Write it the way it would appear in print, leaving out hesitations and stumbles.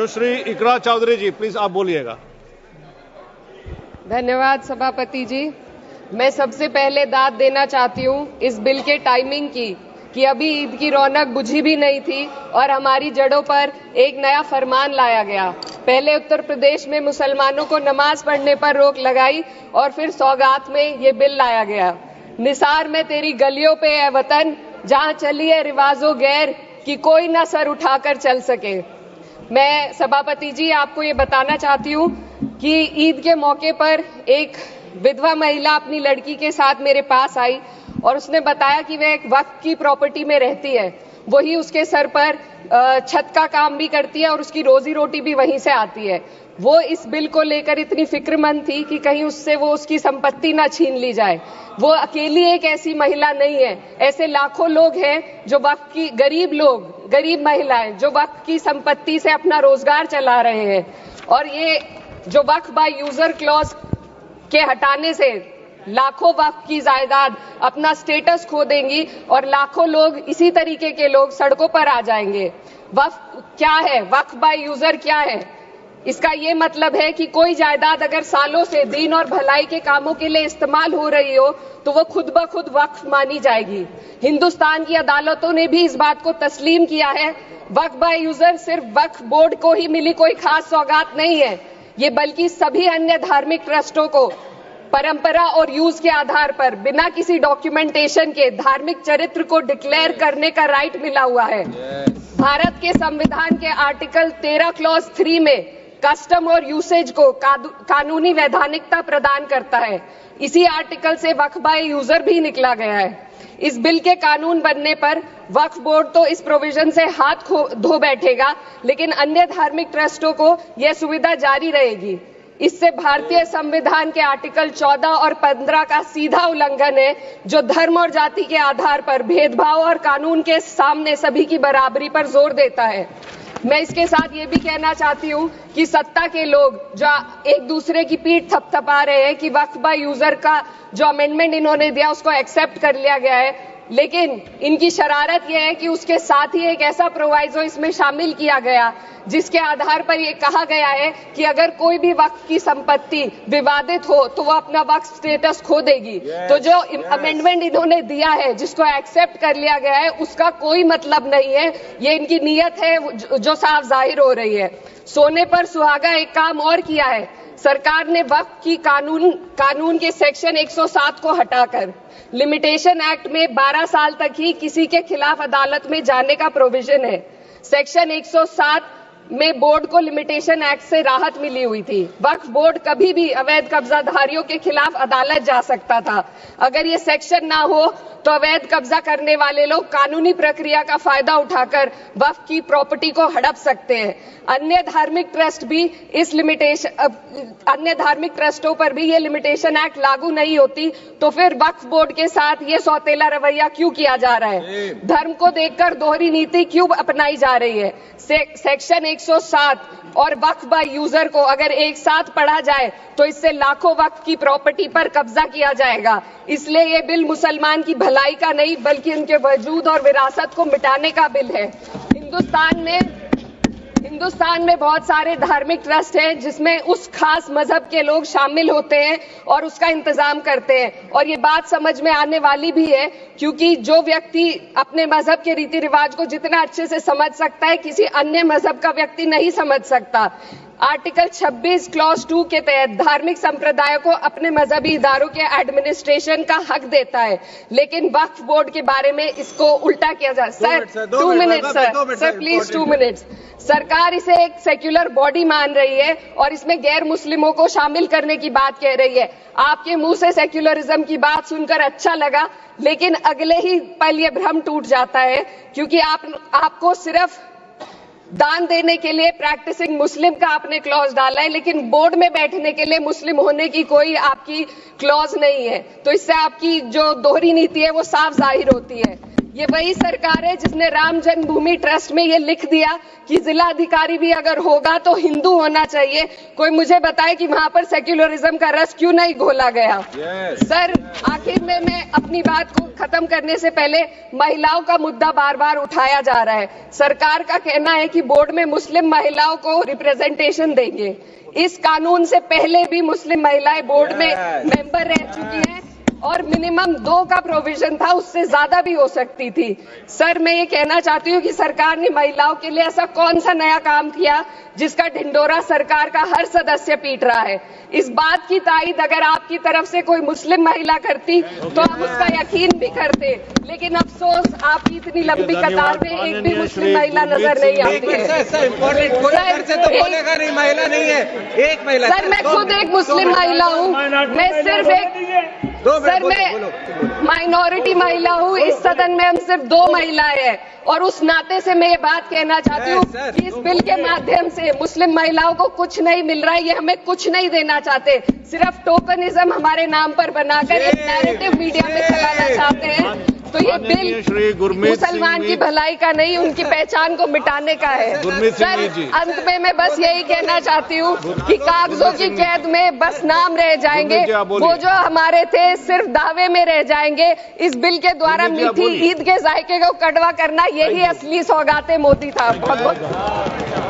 सुश्री इकरा चौधरी जी, please आप बोलिएगा। धन्यवाद सभापति जी। मैं सबसे पहले दाद देना चाहती हूँ इस बिल के टाइमिंग की कि अभी ईद की रौनक बुझी भी नहीं थी और हमारी जड़ों पर एक नया फरमान लाया गया। पहले उत्तर प्रदेश में मुसलमानों को नमाज पढ़ने पर रोक लगाई और फिर सौगात में ये बिल लाया गया। निसार में तेरी गलियों पे है वतन, जहाँ चली है रिवाजों गैर कि कोई ना सर उठाकर चल सके। मैं सभापति जी आपको ये बताना चाहती हूँ कि ईद के मौके पर एक विधवा महिला अपनी लड़की के साथ मेरे पास आई और उसने बताया कि वह एक वक्फ की प्रॉपर्टी में रहती है, वही उसके सर पर छत का काम भी करती है और उसकी रोजी रोटी भी वहीं से आती है। वो इस बिल को लेकर इतनी फिक्रमंद थी कि कहीं उससे वो उसकी संपत्ति ना छीन ली जाए। वो अकेली एक ऐसी महिला नहीं है, ऐसे लाखों लोग हैं जो वक्फ की गरीब महिलाएं जो वक्फ की संपत्ति से अपना रोजगार चला रहे हैं। और ये जो वक्फ बाय यूजर क्लॉज के हटाने से लाखों वक्फ की जायदाद अपना स्टेटस खो देंगी और लाखों लोग इसी तरीके के लोग सड़कों पर आ जाएंगे। वक्फ क्या है? वक्फ बाय यूजर क्या है? इसका ये मतलब है कि कोई जायदाद अगर सालों से दीन और भलाई के कामों के लिए इस्तेमाल हो रही हो तो वो खुद ब खुद वक्फ मानी जाएगी। हिंदुस्तान की अदालतों ने भी इस बात को तस्लीम किया है। वक्फ बाय यूजर सिर्फ वक्फ बोर्ड को ही मिली कोई खास सौगात नहीं है, ये बल्कि सभी अन्य धार्मिक ट्रस्टों को परंपरा और यूज के आधार पर बिना किसी डॉक्यूमेंटेशन के धार्मिक चरित्र को डिक्लेयर करने का राइट मिला हुआ है। भारत के संविधान के आर्टिकल 13 क्लॉज 3 में कस्टम और यूसेज को कानूनी वैधानिकता प्रदान करता है। इसी आर्टिकल से वक्फ बाय यूजर भी निकला गया है। इस बिल के कानून बनने पर वक्फ बोर्ड तो इस प्रोविजन से हाथ धो बैठेगा, लेकिन अन्य धार्मिक ट्रस्टों को यह सुविधा जारी रहेगी। इससे भारतीय संविधान के आर्टिकल 14 और 15 का सीधा उल्लंघन है, जो धर्म और जाति के आधार पर भेदभाव और कानून के सामने सभी की बराबरी पर जोर देता है। मैं इसके साथ ये भी कहना चाहती हूँ कि सत्ता के लोग जो एक दूसरे की पीठ थपथपा रहे हैं कि वक्फ बाय यूजर का जो अमेंडमेंट इन्होंने दिया उसको एक्सेप्ट कर लिया गया है, लेकिन इनकी शरारत यह है कि उसके साथ ही एक ऐसा प्रोवाइजो इसमें शामिल किया गया जिसके आधार पर यह कहा गया है कि अगर कोई भी वक्फ की संपत्ति विवादित हो तो वो अपना वक्फ स्टेटस खो देगी। तो जो अमेंडमेंट इन्होंने दिया है जिसको एक्सेप्ट कर लिया गया है उसका कोई मतलब नहीं है, ये इनकी नीयत है जो साफ जाहिर हो रही है। सोने पर सुहागा एक काम और किया है, सरकार ने वक्फ की कानून के सेक्शन 107 को हटाकर लिमिटेशन एक्ट में 12 साल तक ही किसी के खिलाफ अदालत में जाने का प्रोविजन है। सेक्शन 107 में बोर्ड को लिमिटेशन एक्ट से राहत मिली हुई थी। वक्फ बोर्ड कभी भी अवैध कब्जाधारियों के खिलाफ अदालत जा सकता था। अगर ये सेक्शन ना हो तो अवैध कब्जा करने वाले लोग कानूनी प्रक्रिया का फायदा उठाकर वक्फ की प्रॉपर्टी को हड़प सकते हैं। अन्य धार्मिक ट्रस्टों पर भी ये लिमिटेशन एक्ट लागू नहीं होती, तो फिर वक्फ बोर्ड के साथ ये सौतेला रवैया क्यों किया जा रहा है? धर्म को देखकर दोहरी नीति क्यों अपनाई जा रही है? सेक्शन 107 और वक्फ बाय यूजर को अगर एक साथ पढ़ा जाए तो इससे लाखों वक्फ की प्रॉपर्टी पर कब्जा किया जाएगा। इसलिए ये बिल मुसलमान की भलाई का नहीं बल्कि उनके वजूद और विरासत को मिटाने का बिल है। हिंदुस्तान में बहुत सारे धार्मिक ट्रस्ट हैं जिसमें उस खास मजहब के लोग शामिल होते हैं और उसका इंतजाम करते हैं, और ये बात समझ में आने वाली भी है क्योंकि जो व्यक्ति अपने मजहब के रीति रिवाज को जितना अच्छे से समझ सकता है किसी अन्य मजहब का व्यक्ति नहीं समझ सकता। आर्टिकल 26 क्लॉज 2 के तहत धार्मिक संप्रदायों को अपने मजहबी इदारों के एडमिनिस्ट्रेशन का हक देता है, लेकिन वक्फ बोर्ड के बारे में इसको उल्टा किया जा रहा है। Sir 2 minute sir please 2 minutes. सरकार इसे एक सेक्युलर बॉडी मान रही है और इसमें गैर मुस्लिमों को शामिल करने की बात कह रही है। आपके मुंह से सेक्युलरिज्म की बात सुनकर अच्छा लगा, लेकिन अगले ही पल ये भ्रम टूट जाता है क्योंकि आपको सिर्फ दान देने के लिए प्रैक्टिसिंग मुस्लिम का आपने क्लॉज डाला है, लेकिन बोर्ड में बैठने के लिए मुस्लिम होने की कोई आपकी क्लॉज नहीं है। तो इससे आपकी जो दोहरी नीति है वो साफ जाहिर होती है। ये वही सरकार है जिसने राम जन्मभूमि ट्रस्ट में ये लिख दिया कि जिला अधिकारी भी अगर होगा तो हिंदू होना चाहिए। कोई मुझे बताए कि वहां पर सेक्युलरिज्म का रस क्यों नहीं घोला गया। सर, आखिर में मैं अपनी बात को खत्म करने से पहले महिलाओं का मुद्दा बार बार उठाया जा रहा है। सरकार का कहना है कि बोर्ड में मुस्लिम महिलाओं को रिप्रेजेंटेशन देंगे। इस कानून से पहले भी मुस्लिम महिलाएं बोर्ड में मेंबर रह चुकी हैं और मिनिमम 2 का प्रोविजन था, उससे ज्यादा भी हो सकती थी। सर, मैं ये कहना चाहती हूँ कि सरकार ने महिलाओं के लिए ऐसा कौन सा नया काम किया जिसका ढिंडोरा सरकार का हर सदस्य पीट रहा है। इस बात की तायीद अगर आपकी तरफ से कोई मुस्लिम महिला करती तो हम उसका यकीन भी करते, लेकिन अफसोस आपकी इतनी लंबी कतार में एक भी मुस्लिम महिला नजर नहीं आती है। महिला नहीं है, एक महिला। सर, मैं खुद एक मुस्लिम महिला हूँ, मैं सिर्फ एक मैं माइनॉरिटी महिला हूँ। इस सदन में हम सिर्फ 2 महिलाएं हैं और उस नाते से मैं ये बात कहना चाहती हूँ कि इस बिल के माध्यम से मुस्लिम महिलाओं को कुछ नहीं मिल रहा है। ये हमें कुछ नहीं देना चाहते, सिर्फ टोकनिज्म हमारे नाम पर बनाकर एक नैरेटिव मीडिया में चलाना चाहते हैं। तो ये बिल मुसलमान की भलाई का नहीं, उनकी पहचान को मिटाने का है। सर, अंत में मैं बस यही कहना चाहती हूँ कि कागजों की कैद में बस नाम रह जाएंगे, वो जो हमारे थे सिर्फ दावे में रह जाएंगे। इस बिल के द्वारा मीठी ईद के जायके को कड़वा करना, यही असली सौगाते मोदी था। बहुत बहुत